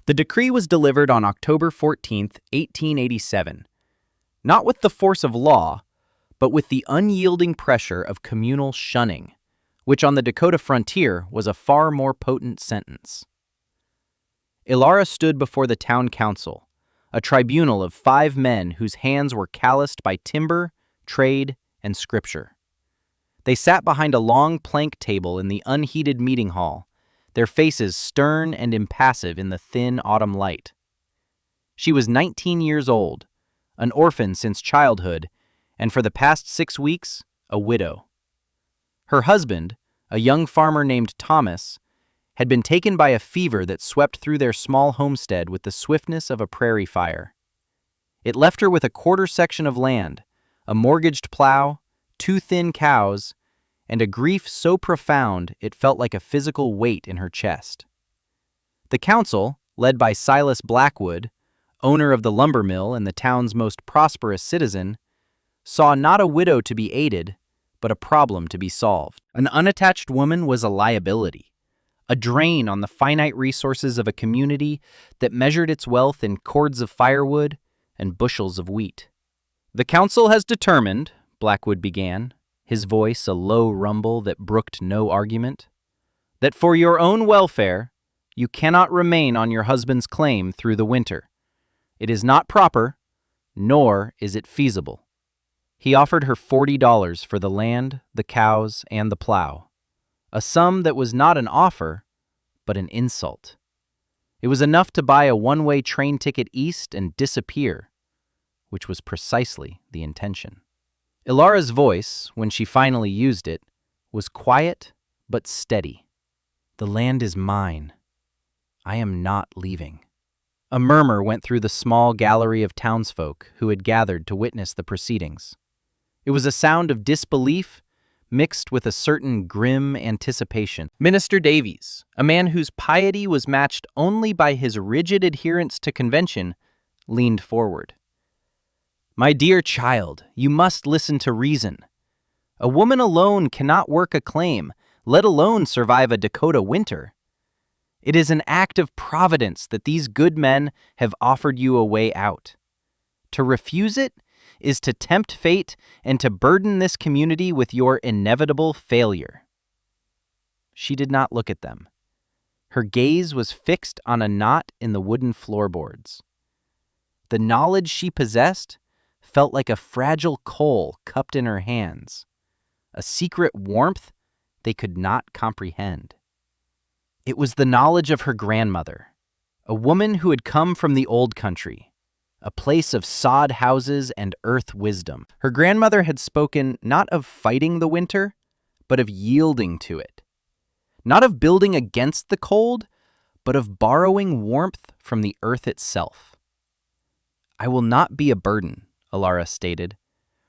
The decree was delivered on October 14th, 1887, not with the force of law, but with the unyielding pressure of communal shunning, which on the Dakota frontier was a far more potent sentence. Ilara stood before the town council, a tribunal of 5 men whose hands were calloused by timber, trade, and scripture. They sat behind a long plank table in the unheated meeting hall, their faces stern and impassive in the thin autumn light. She was 19 years old, an orphan since childhood, and for the past 6 weeks, a widow. Her husband, a young farmer named Thomas, had been taken by a fever that swept through their small homestead with the swiftness of a prairie fire. It left her with a quarter section of land, a mortgaged plow, 2 thin cows, and a grief so profound it felt like a physical weight in her chest. The council, led by Silas Blackwood, owner of the lumber mill and the town's most prosperous citizen, saw not a widow to be aided, but a problem to be solved. An unattached woman was a liability, a drain on the finite resources of a community that measured its wealth in cords of firewood and bushels of wheat. "The council has determined," Blackwood began, his voice a low rumble that brooked no argument, "that for your own welfare, you cannot remain on your husband's claim through the winter. It is not proper, nor is it feasible." He offered her $40 for the land, the cows, and the plow, a sum that was not an offer, but an insult. It was enough to buy a one-way train ticket east and disappear, which was precisely the intention. Ilara's voice, when she finally used it, was quiet but steady. "The land is mine. I am not leaving." A murmur went through the small gallery of townsfolk who had gathered to witness the proceedings. It was a sound of disbelief mixed with a certain grim anticipation. Minister Davies, a man whose piety was matched only by his rigid adherence to convention, leaned forward. "My dear child, you must listen to reason. A woman alone cannot work a claim, let alone survive a Dakota winter. It is an act of providence that these good men have offered you a way out. To refuse it is to tempt fate and to burden this community with your inevitable failure." She did not look at them. Her gaze was fixed on a knot in the wooden floorboards. The knowledge she possessed felt like a fragile coal cupped in her hands, a secret warmth they could not comprehend. It was the knowledge of her grandmother, a woman who had come from the old country, a place of sod houses and earth wisdom. Her grandmother had spoken not of fighting the winter, but of yielding to it. Not of building against the cold, but of borrowing warmth from the earth itself. "I will not be a burden," Ilara stated,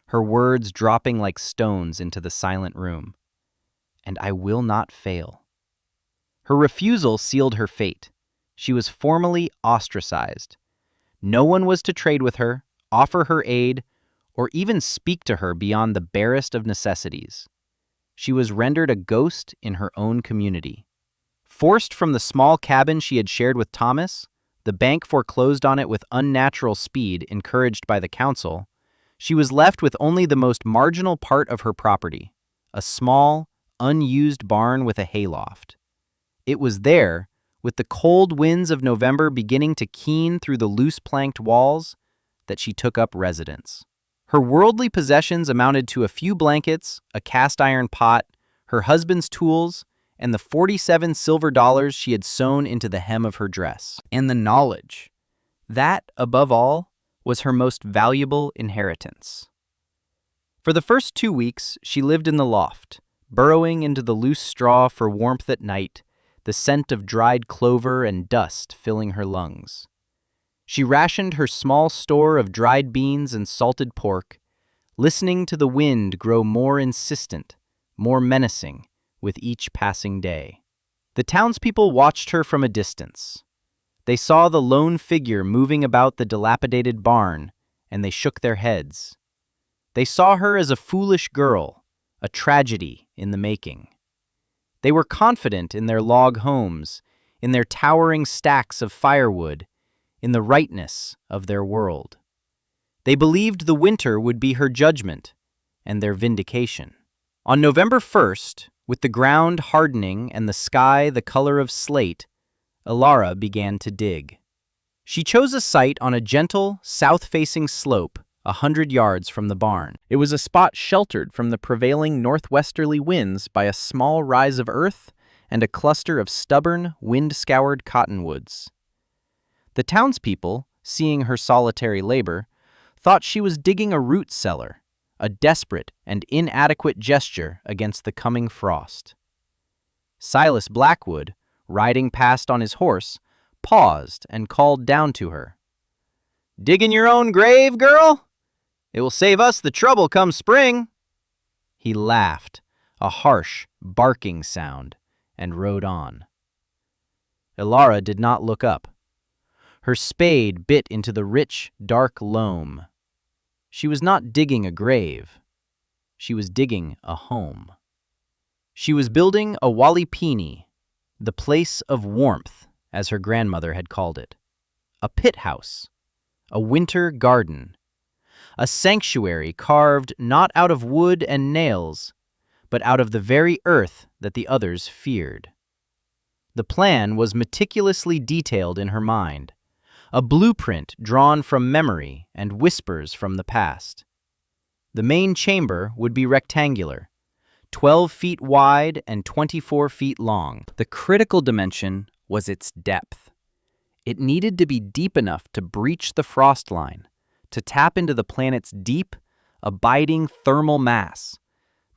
her words dropping like stones into the silent room. "And I will not fail." Her refusal sealed her fate. She was formally ostracized. No one was to trade with her, offer her aid, or even speak to her beyond the barest of necessities. She was rendered a ghost in her own community. Forced from the small cabin she had shared with Thomas, the bank foreclosed on it with unnatural speed encouraged by the council. She was left with only the most marginal part of her property, a small, unused barn with a hayloft. It was there, with the cold winds of November beginning to keen through the loose-planked walls, that she took up residence. Her worldly possessions amounted to a few blankets, a cast-iron pot, her husband's tools, and the 47 silver dollars she had sewn into the hem of her dress. And the knowledge. That, above all, was her most valuable inheritance. For the first 2 weeks, she lived in the loft, burrowing into the loose straw for warmth at night, the scent of dried clover and dust filling her lungs. She rationed her small store of dried beans and salted pork, listening to the wind grow more insistent, more menacing, with each passing day. The townspeople watched her from a distance. They saw the lone figure moving about the dilapidated barn, and they shook their heads. They saw her as a foolish girl, a tragedy in the making. They were confident in their log homes, in their towering stacks of firewood, in the rightness of their world. They believed the winter would be her judgment and their vindication. On November 1st, with the ground hardening and the sky the color of slate, Ilara began to dig. She chose a site on a gentle, south-facing slope 100 yards from the barn. It was a spot sheltered from the prevailing northwesterly winds by a small rise of earth and a cluster of stubborn, wind-scoured cottonwoods. The townspeople, seeing her solitary labor, thought she was digging a root cellar, a desperate and inadequate gesture against the coming frost. Silas Blackwood, riding past on his horse, paused and called down to her. "Digging your own grave, girl? It will save us the trouble come spring." He laughed, a harsh, barking sound, and rode on. Ilara did not look up. Her spade bit into the rich, dark loam. She was not digging a grave. She was digging a home. She was building a walipini, the place of warmth, as her grandmother had called it. A pit house, a winter garden, a sanctuary carved not out of wood and nails, but out of the very earth that the others feared. The plan was meticulously detailed in her mind, a blueprint drawn from memory and whispers from the past. The main chamber would be rectangular, 12 feet wide and 24 feet long. The critical dimension was its depth. It needed to be deep enough to breach the frost line, to tap into the planet's deep, abiding thermal mass,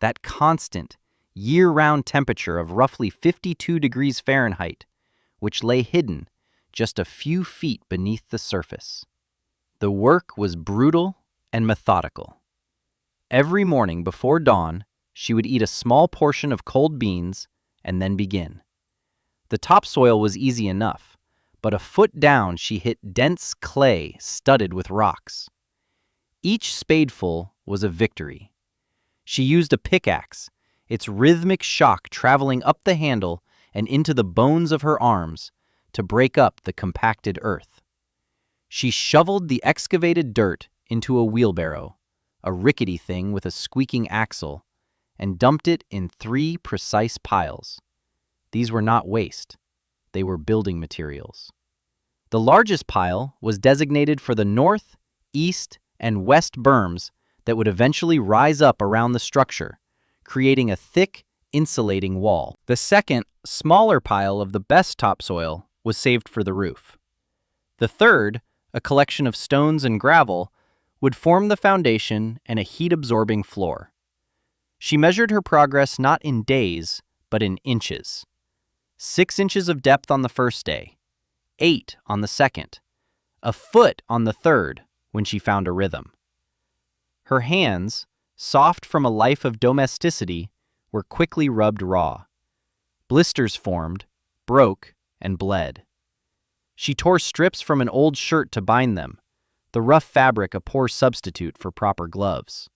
that constant, year-round temperature of roughly 52 degrees Fahrenheit, which lay hidden just a few feet beneath the surface. The work was brutal and methodical. Every morning before dawn, she would eat a small portion of cold beans and then begin. The topsoil was easy enough, but a foot down she hit dense clay studded with rocks. Each spadeful was a victory. She used a pickaxe, its rhythmic shock traveling up the handle and into the bones of her arms to break up the compacted earth. She shoveled the excavated dirt into a wheelbarrow, a rickety thing with a squeaking axle, and dumped it in 3 precise piles. These were not waste. They were building materials. The largest pile was designated for the north, east, and west berms that would eventually rise up around the structure, creating a thick, insulating wall. The second, smaller pile of the best topsoil was saved for the roof. The third, a collection of stones and gravel, would form the foundation and a heat-absorbing floor. She measured her progress not in days, but in inches. 6 inches of depth on the first day, 8 on the second, a foot on the third when she found a rhythm. Her hands, soft from a life of domesticity, were quickly rubbed raw. Blisters formed, broke, and bled. She tore strips from an old shirt to bind them, the rough fabric a poor substitute for proper gloves.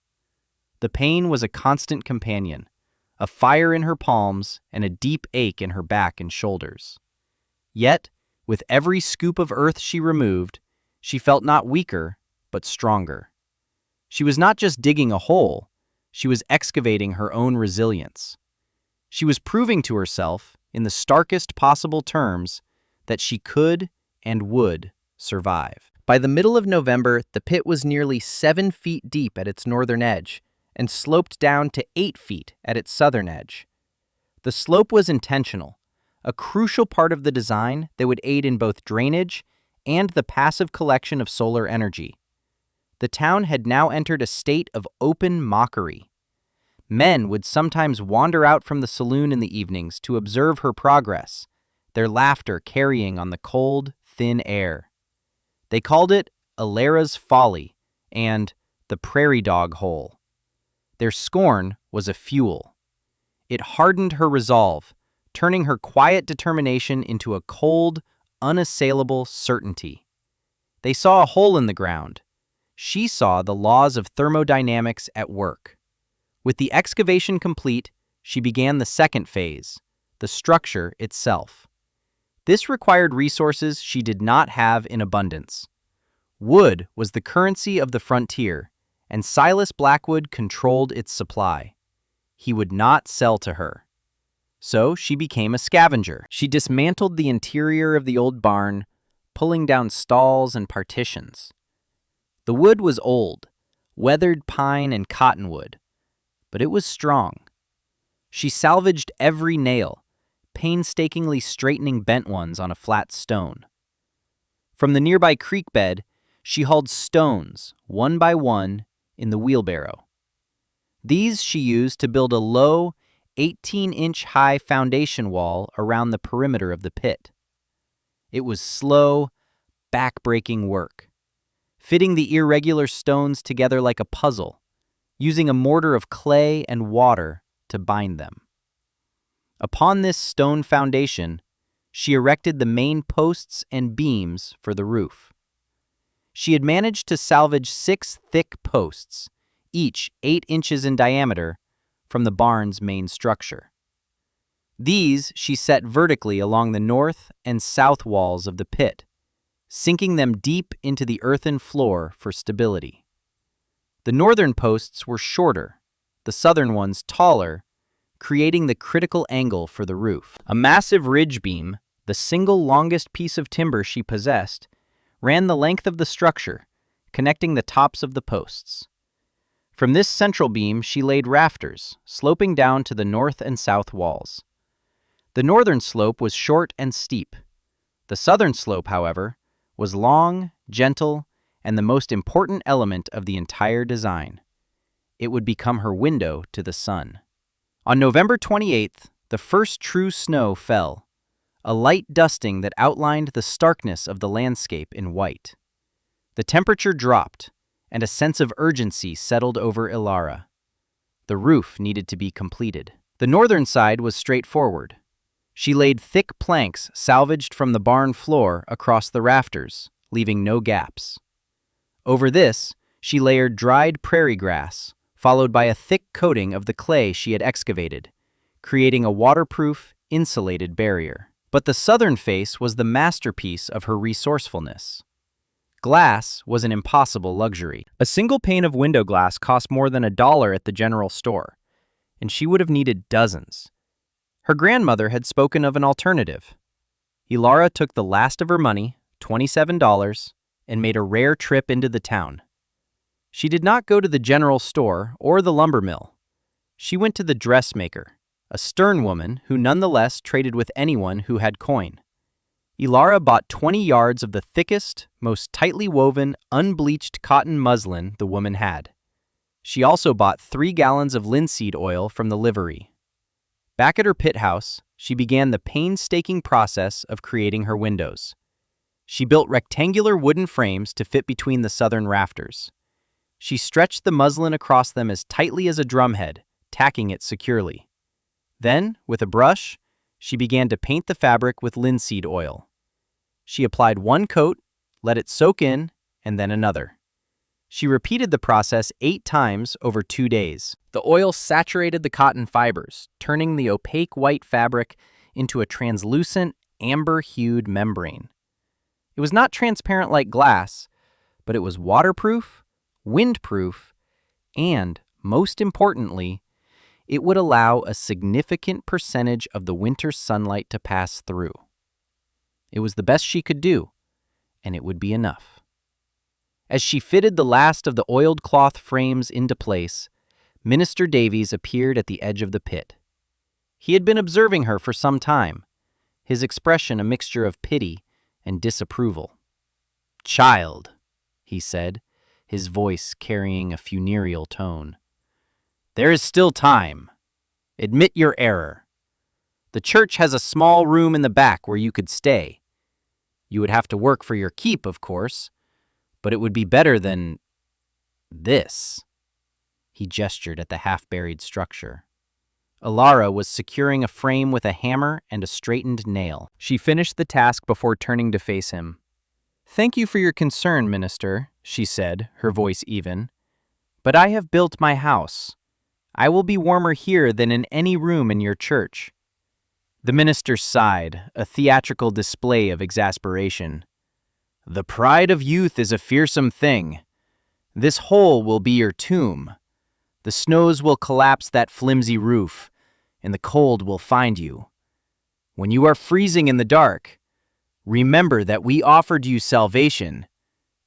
The pain was a constant companion, a fire in her palms and a deep ache in her back and shoulders. Yet, with every scoop of earth she removed, she felt not weaker, but stronger. She was not just digging a hole, she was excavating her own resilience. She was proving to herself, in the starkest possible terms, that she could and would survive. By the middle of November, the pit was nearly 7 feet deep at its northern edge and sloped down to 8 feet at its southern edge. The slope was intentional, a crucial part of the design that would aid in both drainage and the passive collection of solar energy. The town had now entered a state of open mockery. Men would sometimes wander out from the saloon in the evenings to observe her progress, their laughter carrying on the cold, thin air. They called it Ilara's Folly and the Prairie Dog Hole. Their scorn was a fuel. It hardened her resolve, turning her quiet determination into a cold, unassailable certainty. They saw a hole in the ground. She saw the laws of thermodynamics at work. With the excavation complete, she began the second phase, the structure itself. This required resources she did not have in abundance. Wood was the currency of the frontier, and Silas Blackwood controlled its supply. He would not sell to her. So she became a scavenger. She dismantled the interior of the old barn, pulling down stalls and partitions. The wood was old, weathered pine and cottonwood, but it was strong. She salvaged every nail, painstakingly straightening bent ones on a flat stone. From the nearby creek bed, she hauled stones, one by one, in the wheelbarrow. These she used to build a low, 18-inch high foundation wall around the perimeter of the pit. It was slow, back-breaking work, fitting the irregular stones together like a puzzle, using a mortar of clay and water to bind them. Upon this stone foundation, she erected the main posts and beams for the roof. She had managed to salvage 6 thick posts, each 8 inches in diameter, from the barn's main structure. These she set vertically along the north and south walls of the pit, sinking them deep into the earthen floor for stability. The northern posts were shorter, the southern ones taller, creating the critical angle for the roof. A massive ridge beam, the single longest piece of timber she possessed, ran the length of the structure, connecting the tops of the posts. From this central beam she laid rafters, sloping down to the north and south walls. The northern slope was short and steep. The southern slope, however, was long, gentle, and the most important element of the entire design. It would become her window to the sun. On November 28th, the first true snow fell, a light dusting that outlined the starkness of the landscape in white. The temperature dropped, and a sense of urgency settled over Ilara. The roof needed to be completed. The northern side was straightforward. She laid thick planks salvaged from the barn floor across the rafters, leaving no gaps. Over this, she layered dried prairie grass, followed by a thick coating of the clay she had excavated, creating a waterproof, insulated barrier. But the southern face was the masterpiece of her resourcefulness. Glass was an impossible luxury. A single pane of window glass cost more than $1 at the general store, and she would have needed dozens. Her grandmother had spoken of an alternative. Ilara took the last of her money, $27, and made a rare trip into the town. She did not go to the general store or the lumber mill. She went to the dressmaker, a stern woman who nonetheless traded with anyone who had coin. Ilara bought 20 yards of the thickest, most tightly woven, unbleached cotton muslin the woman had. She also bought 3 gallons of linseed oil from the livery. Back at her pit house, she began the painstaking process of creating her windows. She built rectangular wooden frames to fit between the southern rafters. She stretched the muslin across them as tightly as a drumhead, tacking it securely. Then, with a brush, she began to paint the fabric with linseed oil. She applied 1 coat, let it soak in, and then another. She repeated the process 8 times over 2 days. The oil saturated the cotton fibers, turning the opaque white fabric into a translucent, amber-hued membrane. It was not transparent like glass, but it was waterproof, windproof, and, most importantly, it would allow a significant percentage of the winter sunlight to pass through. It was the best she could do, and it would be enough. As she fitted the last of the oiled cloth frames into place, Minister Davies appeared at the edge of the pit. He had been observing her for some time, his expression a mixture of pity and disapproval. "Child," he said, his voice carrying a funereal tone, "there is still time. Admit your error. The church has a small room in the back where you could stay. You would have to work for your keep, of course, but it would be better than this." He gestured at the half-buried structure. Ilara was securing a frame with a hammer and a straightened nail. She finished the task before turning to face him. "Thank you for your concern, Minister," she said, her voice even. "But I have built my house. I will be warmer here than in any room in your church. The minister sighed, a theatrical display of exasperation. "The pride of youth is a fearsome thing. This hole will be your tomb. The snows will collapse that flimsy roof, and the cold will find you. When you are freezing in the dark, remember that we offered you salvation,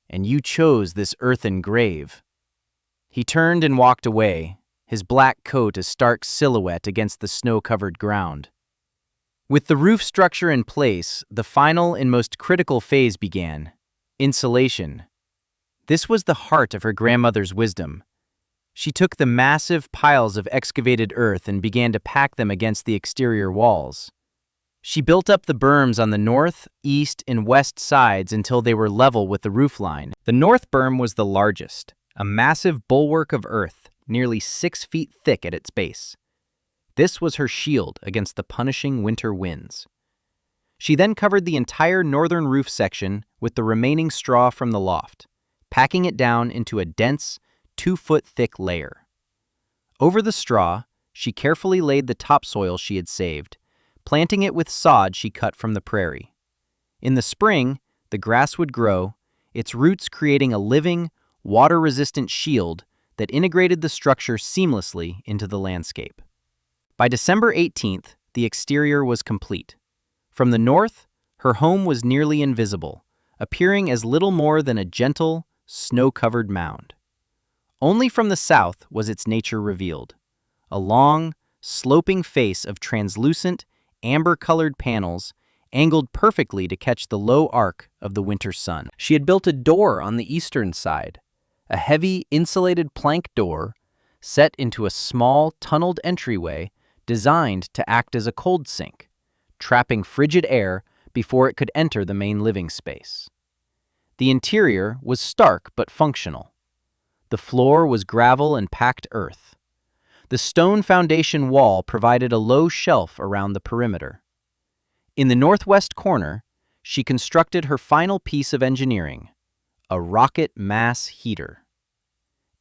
and you chose this earthen grave." He turned and walked away, his black coat a stark silhouette against the snow-covered ground. With the roof structure in place, the final and most critical phase began: insulation. This was the heart of her grandmother's wisdom. She took the massive piles of excavated earth and began to pack them against the exterior walls. She built up the berms on the north, east, and west sides until they were level with the roofline. The north berm was the largest, a massive bulwark of earth, nearly 6 feet thick at its base. This was her shield against the punishing winter winds. She then covered the entire northern roof section with the remaining straw from the loft, packing it down into a dense, 2-foot-thick layer. Over the straw, she carefully laid the topsoil she had saved, planting it with sod she cut from the prairie. In the spring, the grass would grow, its roots creating a living, water-resistant shield that integrated the structure seamlessly into the landscape. By December 18th, the exterior was complete. From the north, her home was nearly invisible, appearing as little more than a gentle, snow-covered mound. Only from the south was its nature revealed: a long, sloping face of translucent, amber-colored panels angled perfectly to catch the low arc of the winter sun. She had built a door on the eastern side, a heavy, insulated plank door set into a small, tunneled entryway designed to act as a cold sink, trapping frigid air before it could enter the main living space. The interior was stark but functional. The floor was gravel and packed earth. The stone foundation wall provided a low shelf around the perimeter. In the northwest corner, she constructed her final piece of engineering: a rocket mass heater.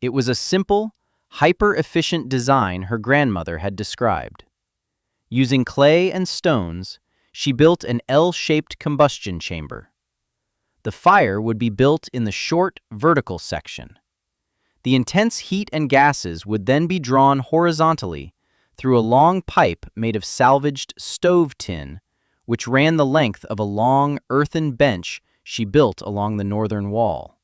It was a simple, hyper-efficient design her grandmother had described. Using clay and stones, she built an L-shaped combustion chamber. The fire would be built in the short, vertical section. The intense heat and gases would then be drawn horizontally through a long pipe made of salvaged stove tin, which ran the length of a long earthen bench she built along the northern wall.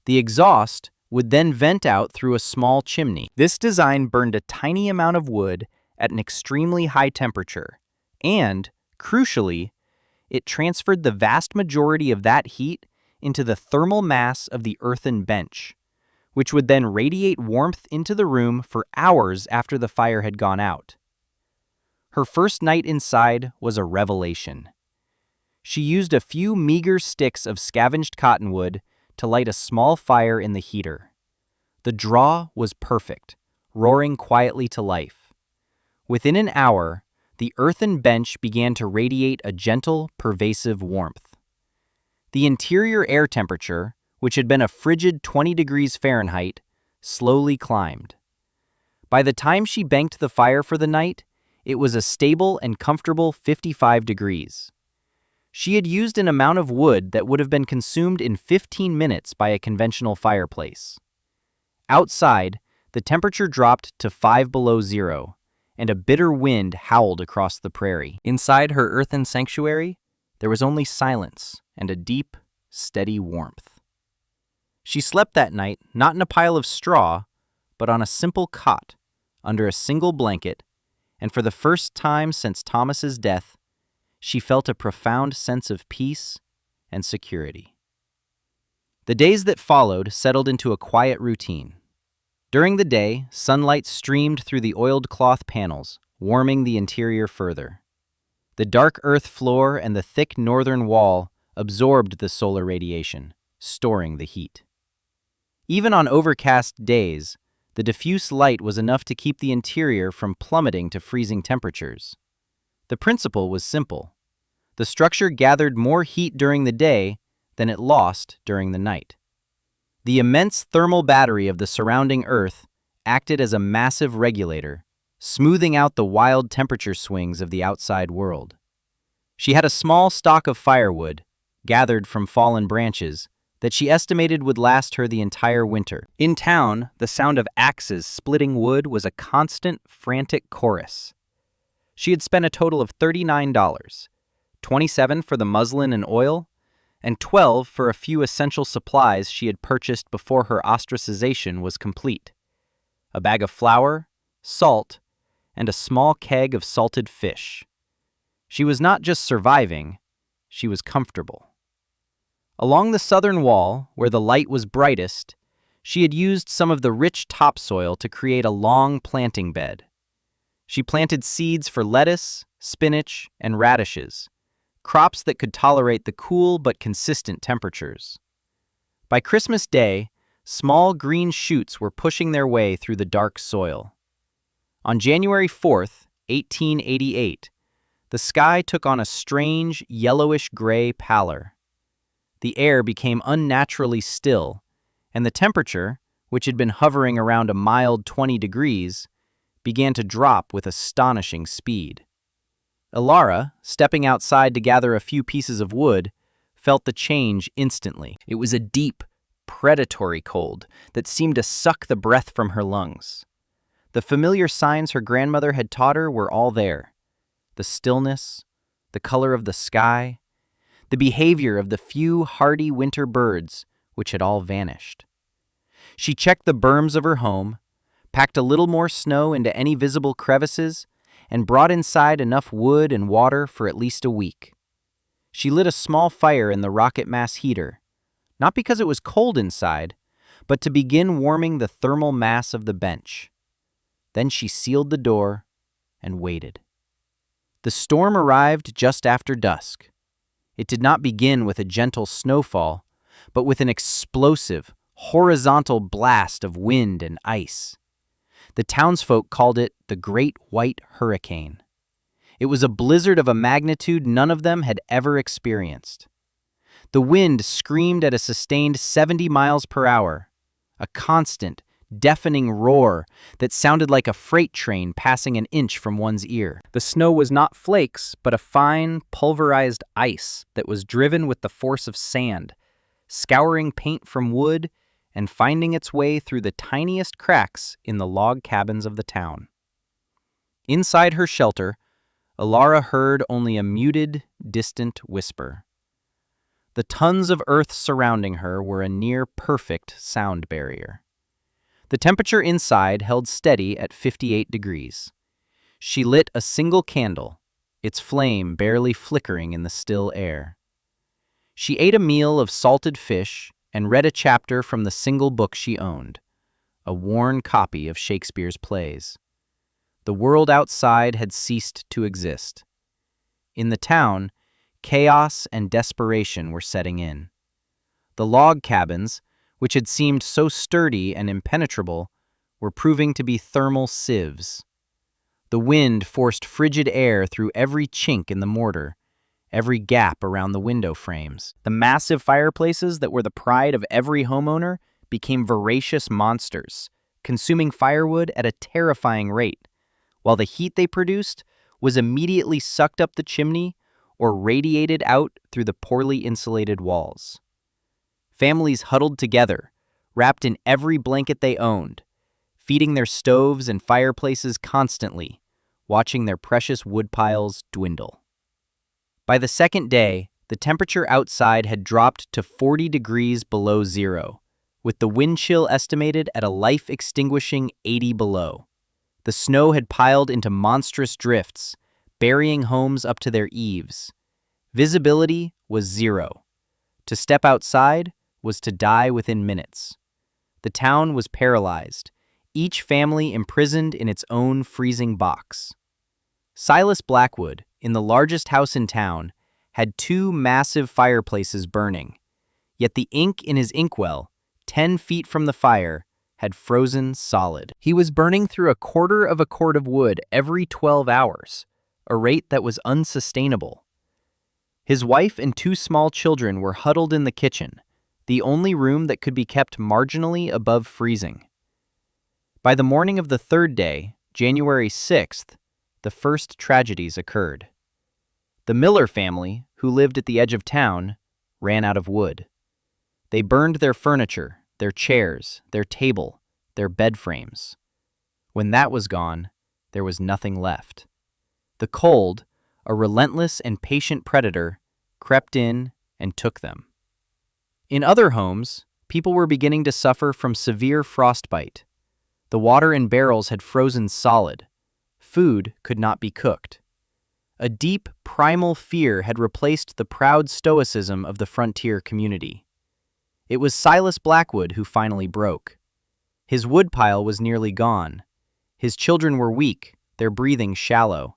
The exhaust would then vent out through a small chimney. This design burned a tiny amount of wood at an extremely high temperature, and, crucially, it transferred the vast majority of that heat into the thermal mass of the earthen bench, which would then radiate warmth into the room for hours after the fire had gone out. Her first night inside was a revelation. She used a few meager sticks of scavenged cottonwood to light a small fire in the heater. The draw was perfect, roaring quietly to life. Within an hour, the earthen bench began to radiate a gentle, pervasive warmth. The interior air temperature, which had been a frigid 20 degrees Fahrenheit, slowly climbed. By the time she banked the fire for the night, it was a stable and comfortable 55 degrees. She had used an amount of wood that would have been consumed in 15 minutes by a conventional fireplace. Outside, the temperature dropped to 5 below zero, and a bitter wind howled across the prairie. Inside her earthen sanctuary, there was only silence and a deep, steady warmth. She slept that night not in a pile of straw, but on a simple cot, under a single blanket, and for the first time since Thomas's death, she felt a profound sense of peace and security. The days that followed settled into a quiet routine. During the day, sunlight streamed through the oiled cloth panels, warming the interior further. The dark earth floor and the thick northern wall absorbed the solar radiation, storing the heat. Even on overcast days, the diffuse light was enough to keep the interior from plummeting to freezing temperatures. The principle was simple. The structure gathered more heat during the day than it lost during the night. The immense thermal battery of the surrounding Earth acted as a massive regulator, smoothing out the wild temperature swings of the outside world. She had a small stock of firewood, gathered from fallen branches, that she estimated would last her the entire winter. In town, the sound of axes splitting wood was a constant, frantic chorus. She had spent a total of $39, $27 for the muslin and oil, and $12 for a few essential supplies she had purchased before her ostracization was complete: a bag of flour, salt, and a small keg of salted fish. She was not just surviving, she was comfortable. Along the southern wall, where the light was brightest, she had used some of the rich topsoil to create a long planting bed. She planted seeds for lettuce, spinach, and radishes, crops that could tolerate the cool but consistent temperatures. By Christmas Day, small green shoots were pushing their way through the dark soil. On January 4th, 1888, the sky took on a strange yellowish-gray pallor. The air became unnaturally still, and the temperature, which had been hovering around a mild 20 degrees, began to drop with astonishing speed. Ilara, stepping outside to gather a few pieces of wood, felt the change instantly. It was a deep, predatory cold that seemed to suck the breath from her lungs. The familiar signs her grandmother had taught her were all there: the stillness, the color of the sky, the behavior of the few hardy winter birds, which had all vanished. She checked the berms of her home, packed a little more snow into any visible crevices, and brought inside enough wood and water for at least a week. She lit a small fire in the rocket mass heater, not because it was cold inside, but to begin warming the thermal mass of the bench. Then she sealed the door and waited. The storm arrived just after dusk. It did not begin with a gentle snowfall, but with an explosive, horizontal blast of wind and ice. The townsfolk called it the Great White Hurricane. It was a blizzard of a magnitude none of them had ever experienced. The wind screamed at a sustained 70 miles per hour, a constant, deafening roar that sounded like a freight train passing an inch from one's ear. The snow was not flakes, but a fine, pulverized ice that was driven with the force of sand, scouring paint from wood and finding its way through the tiniest cracks in the log cabins of the town. Inside her shelter, Ilara heard only a muted, distant whisper. The tons of earth surrounding her were a near-perfect sound barrier. The temperature inside held steady at 58 degrees. She lit a single candle, its flame barely flickering in the still air. She ate a meal of salted fish and read a chapter from the single book she owned, a worn copy of Shakespeare's plays. The world outside had ceased to exist. In the town, chaos and desperation were setting in. The log cabins, which had seemed so sturdy and impenetrable, were proving to be thermal sieves. The wind forced frigid air through every chink in the mortar, every gap around the window frames. The massive fireplaces that were the pride of every homeowner became voracious monsters, consuming firewood at a terrifying rate, while the heat they produced was immediately sucked up the chimney or radiated out through the poorly insulated walls. Families huddled together, wrapped in every blanket they owned, feeding their stoves and fireplaces constantly, watching their precious wood piles dwindle. By the second day, the temperature outside had dropped to 40 degrees below zero, with the wind chill estimated at a life-extinguishing 80 below. The snow had piled into monstrous drifts, burying homes up to their eaves. Visibility was zero. To step outside was to die within minutes. The town was paralyzed, each family imprisoned in its own freezing box. Silas Blackwood, in the largest house in town, had 2 massive fireplaces burning, yet the ink in his inkwell, 10 feet from the fire, had frozen solid. He was burning through a quarter of a cord of wood every 12 hours, a rate that was unsustainable. His wife and 2 small children were huddled in the kitchen, the only room that could be kept marginally above freezing. By the morning of the third day, January 6th, the first tragedies occurred. The Miller family, who lived at the edge of town, ran out of wood. They burned their furniture, their chairs, their table, their bed frames. When that was gone, there was nothing left. The cold, a relentless and patient predator, crept in and took them. In other homes, people were beginning to suffer from severe frostbite. The water in barrels had frozen solid. Food could not be cooked. A deep, primal fear had replaced the proud stoicism of the frontier community. It was Silas Blackwood who finally broke. His woodpile was nearly gone. His children were weak, their breathing shallow.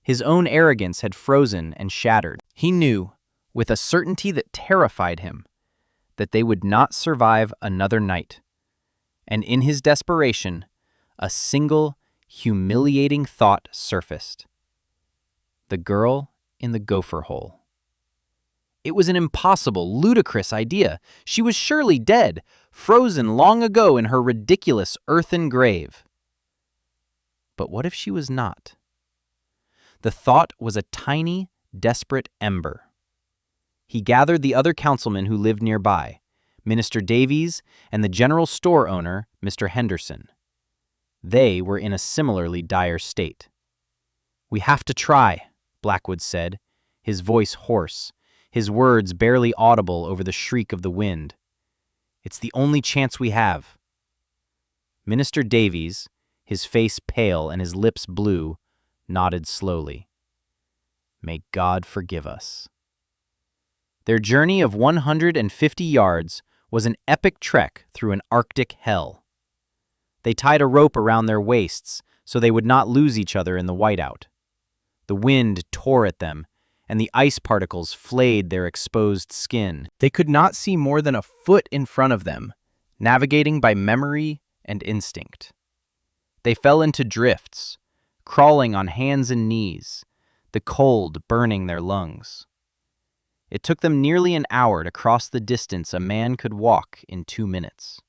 His own arrogance had frozen and shattered. He knew, with a certainty that terrified him, that they would not survive another night. And in his desperation, a single, humiliating thought surfaced. The girl in the gopher hole. It was an impossible, ludicrous idea. She was surely dead, frozen long ago in her ridiculous earthen grave. But what if she was not? The thought was a tiny, desperate ember. He gathered the other councilmen who lived nearby, Minister Davies and the general store owner, Mr. Henderson. They were in a similarly dire state. "We have to try," Blackwood said, his voice hoarse, his words barely audible over the shriek of the wind. "It's the only chance we have." Minister Davies, his face pale and his lips blue, nodded slowly. "May God forgive us." Their journey of 150 yards was an epic trek through an Arctic hell. They tied a rope around their waists so they would not lose each other in the whiteout. The wind tore at them, and the ice particles flayed their exposed skin. They could not see more than a foot in front of them, navigating by memory and instinct. They fell into drifts, crawling on hands and knees, the cold burning their lungs. It took them nearly an hour to cross the distance a man could walk in 2 minutes.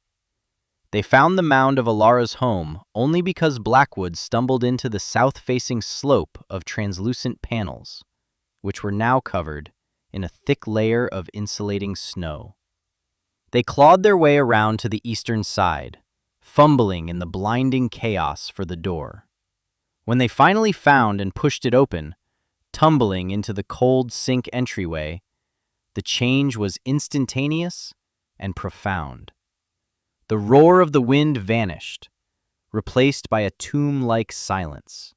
They found the mound of Alara's home only because Blackwood stumbled into the south-facing slope of translucent panels, which were now covered in a thick layer of insulating snow. They clawed their way around to the eastern side, fumbling in the blinding chaos for the door. When they finally found and pushed it open, tumbling into the cold sink entryway, the change was instantaneous and profound. The roar of the wind vanished, replaced by a tomb-like silence.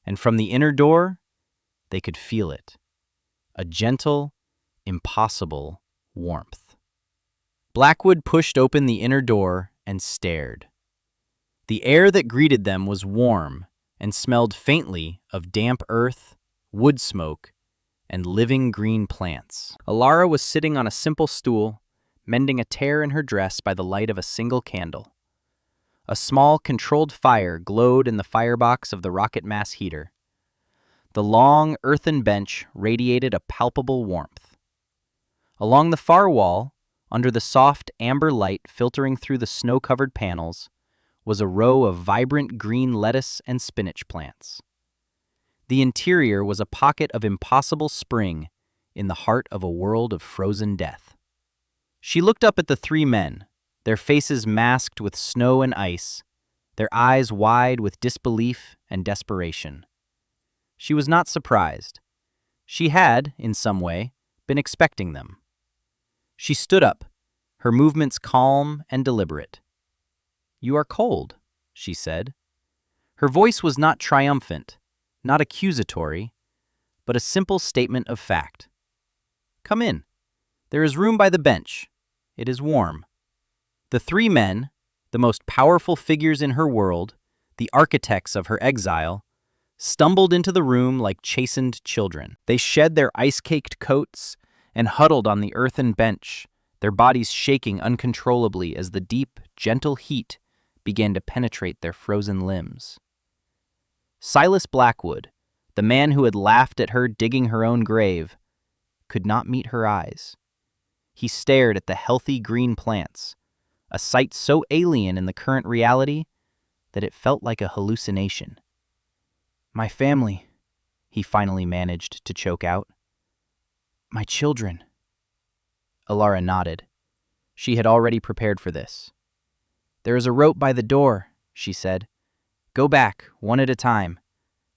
And from the inner door, they could feel it, a gentle, impossible warmth. Blackwood pushed open the inner door and stared. The air that greeted them was warm and smelled faintly of damp earth, wood smoke, and living green plants. Alara was sitting on a simple stool, mending a tear in her dress by the light of a single candle. A small, controlled fire glowed in the firebox of the rocket mass heater. The long, earthen bench radiated a palpable warmth. Along the far wall, under the soft amber light filtering through the snow-covered panels, was a row of vibrant green lettuce and spinach plants. The interior was a pocket of impossible spring in the heart of a world of frozen death. She looked up at the 3 men, their faces masked with snow and ice, their eyes wide with disbelief and desperation. She was not surprised. She had, in some way, been expecting them. She stood up, her movements calm and deliberate. "You are cold," she said. Her voice was not triumphant, not accusatory, but a simple statement of fact. "Come in. There is room by the bench. It is warm." The 3 men, the most powerful figures in her world, the architects of her exile, stumbled into the room like chastened children. They shed their ice-caked coats and huddled on the earthen bench, their bodies shaking uncontrollably as the deep, gentle heat began to penetrate their frozen limbs. Silas Blackwood, the man who had laughed at her digging her own grave, could not meet her eyes. He stared at the healthy green plants, a sight so alien in the current reality that it felt like a hallucination. "My family," he finally managed to choke out. "My children." Alara nodded. She had already prepared for this. "There is a rope by the door," she said. "Go back, one at a time.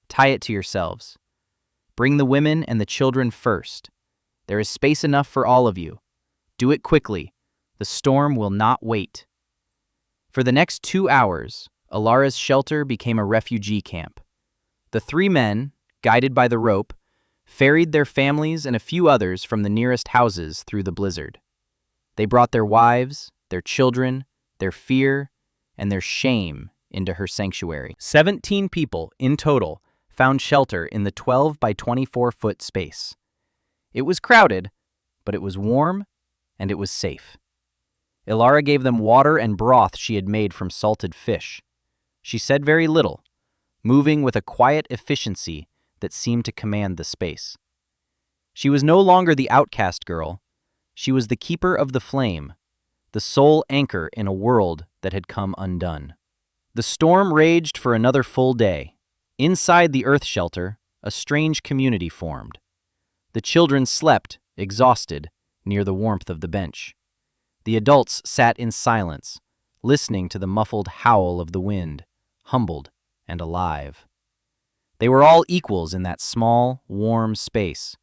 Tie it to yourselves. Bring the women and the children first. There is space enough for all of you. Do it quickly. The storm will not wait." For the next 2 hours, Alara's shelter became a refugee camp. The 3 men, guided by the rope, ferried their families and a few others from the nearest houses through the blizzard. They brought their wives, their children, their fear, and their shame into her sanctuary. 17 people, in total, found shelter in the 12 by 24-foot space. It was crowded, but it was warm and it was safe. Alara gave them water and broth she had made from salted fish. She said very little, moving with a quiet efficiency that seemed to command the space. She was no longer the outcast girl. She was the keeper of the flame, the sole anchor in a world that had come undone. The storm raged for another full day. Inside the earth shelter, a strange community formed. The children slept, exhausted, near the warmth of the bench. The adults sat in silence, listening to the muffled howl of the wind, humbled and alive. They were all equals in that small, warm space,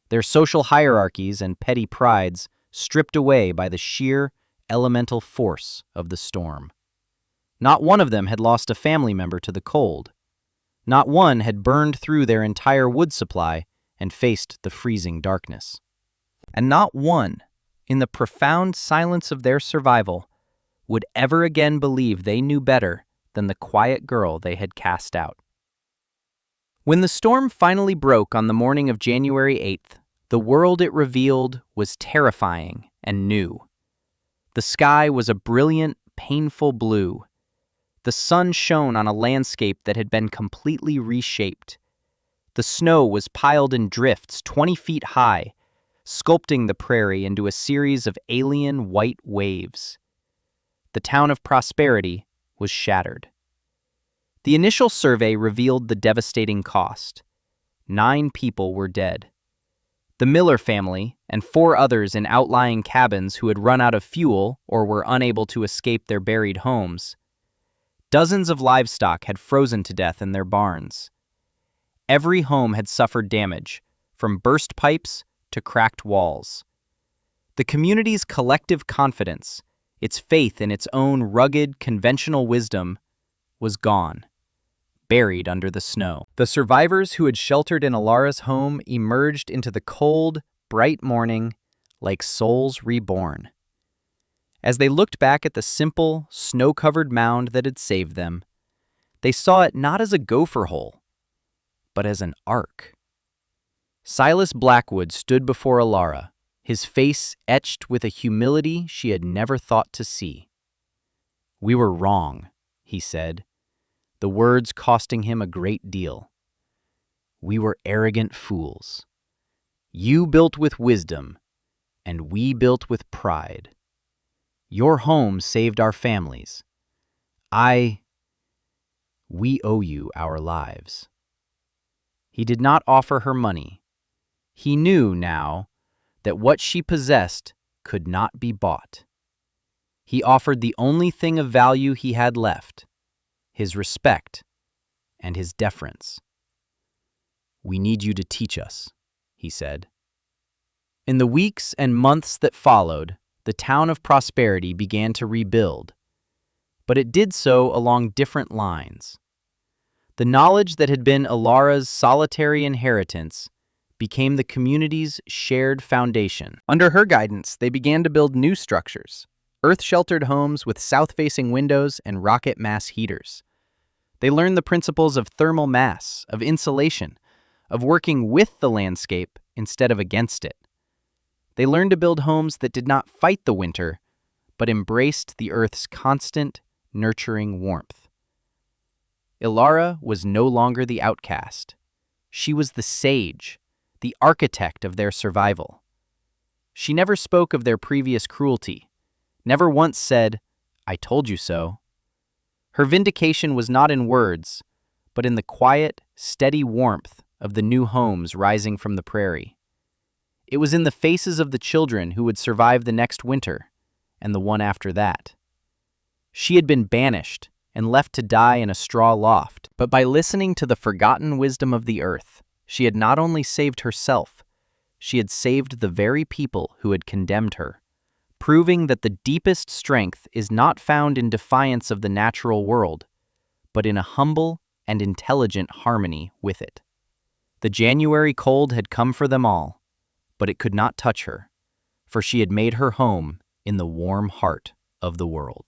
their social hierarchies and petty prides stripped away by the sheer, elemental force of the storm. Not one of them had lost a family member to the cold. Not one had burned through their entire wood supply and faced the freezing darkness. And not one, in the profound silence of their survival, would ever again believe they knew better than the quiet girl they had cast out. When the storm finally broke on the morning of January 8th, the world it revealed was terrifying and new. The sky was a brilliant, painful blue. The sun shone on a landscape that had been completely reshaped. The snow was piled in drifts 20 feet high, sculpting the prairie into a series of alien white waves. The town of Prosperity was shattered. The initial survey revealed the devastating cost. 9 people were dead. The Miller family and 4 others in outlying cabins who had run out of fuel or were unable to escape their buried homes. Dozens of livestock had frozen to death in their barns. Every home had suffered damage, from burst pipes to cracked walls. The community's collective confidence, its faith in its own rugged, conventional wisdom, was gone, buried under the snow. The survivors who had sheltered in Alara's home emerged into the cold, bright morning like souls reborn. As they looked back at the simple, snow-covered mound that had saved them, they saw it not as a gopher hole, but as an ark. Silas Blackwood stood before Alara, his face etched with a humility she had never thought to see. "We were wrong," he said, the words costing him a great deal. "We were arrogant fools. You built with wisdom, and we built with pride. Your home saved our families. We owe you our lives." He did not offer her money. He knew now that what she possessed could not be bought. He offered the only thing of value he had left, his respect and his deference. "We need you to teach us," he said. In the weeks and months that followed, the town of Prosperity began to rebuild, but it did so along different lines. The knowledge that had been Alara's solitary inheritance became the community's shared foundation. Under her guidance, they began to build new structures, earth-sheltered homes with south-facing windows and rocket mass heaters. They learned the principles of thermal mass, of insulation, of working with the landscape instead of against it. They learned to build homes that did not fight the winter, but embraced the Earth's constant, nurturing warmth. Alara was no longer the outcast. She was the sage, the architect of their survival. She never spoke of their previous cruelty, never once said, "I told you so." Her vindication was not in words, but in the quiet, steady warmth of the new homes rising from the prairie. It was in the faces of the children who would survive the next winter, and the one after that. She had been banished and left to die in a straw loft, but by listening to the forgotten wisdom of the earth, she had not only saved herself, she had saved the very people who had condemned her, proving that the deepest strength is not found in defiance of the natural world, but in a humble and intelligent harmony with it. The January cold had come for them all, but it could not touch her, for she had made her home in the warm heart of the world.